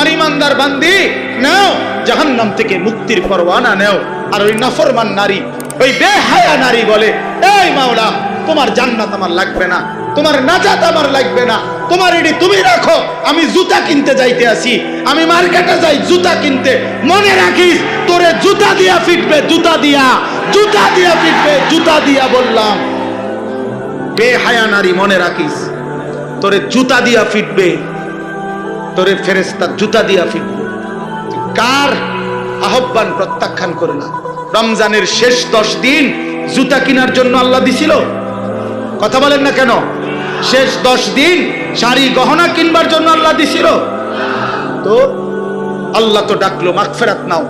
আমার ইমানদার বান্দি নাও, জাহান্নাম থেকে মুক্তির পরওয়ানা নাও। আর ওই নাফরমান নারী, ওই বেহায়া নারী বলে, এই মাওলা, তোমার জান্নাত আমার লাগবে না, তোমার নাজাত আমার লাগবে না, তোমার এডি তুমি রাখো, আমি জুতা কিনতে যাইতে আসি, আমি মার্কেটে যাই জুতা কিনতে। মনে রাখিস, তোরে জুতা দিয়া ফিটবে, জুতা দিয়া, জুতা দিয়া ফিটবে, জুতা দিয়া বললাম। বেহায়া নারী, মনে রাখিস, তোরে জুতা দিয়া ফিটবে, তোরে ফেরেশতা জুতা দিয়া ফিটবে। কার আহ্বান প্রত্যাখ্যান করে না? রমজানের শেষ 10 দিন জুতা কেনার জন্য আল্লাহ দিছিল? কথা বলেন না কেন? শেষ 10 দিন শাড়ি গহনা কিনবার জন্য আল্লাহ দিছিল? তো আল্লাহ তো ডাকলো মাগফিরাত নাও,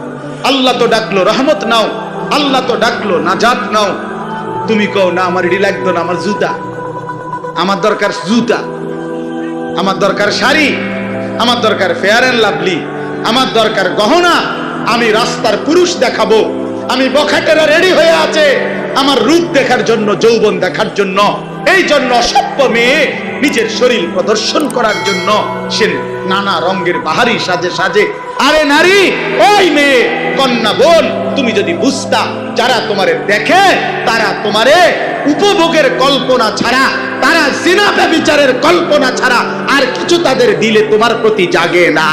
আল্লাহ তো ডাকলো রহমত নাও, আল্লাহ তো ডাকলো নাজাত নাও। তুমি কও না আমার এডি লাগতো না, আমার জুতা, আমার দরকার জুতা, আমার দরকার শাড়ি, আমার দরকার ফেয়ার এন্ড লাভলি, আমার দরকার গহনা, আমি রাস্তার পুরুষ দেখাবো, আমি বখাটেরা রেডি হয়ে আছে আমার রূপ দেখার জন্য, যৌবন দেখার জন্য। এই জন্য অসভ্য মেয়ে নিজের শরীর প্রদর্শন করার জন্য সে নানা রঙের বাহারি সাজে সাজে। আরে নারী, ওই মেয়ে, কন্যা বোন, তুমি যদি বুঝতা, যারা তোমারে দেখে তারা তোমারে উপভোগের কল্পনা ছাড়া, তারা জিনা ব্যভিচারের কল্পনা ছাড়া আর কিছু তাদের দিলে তোমার প্রতি জাগে না।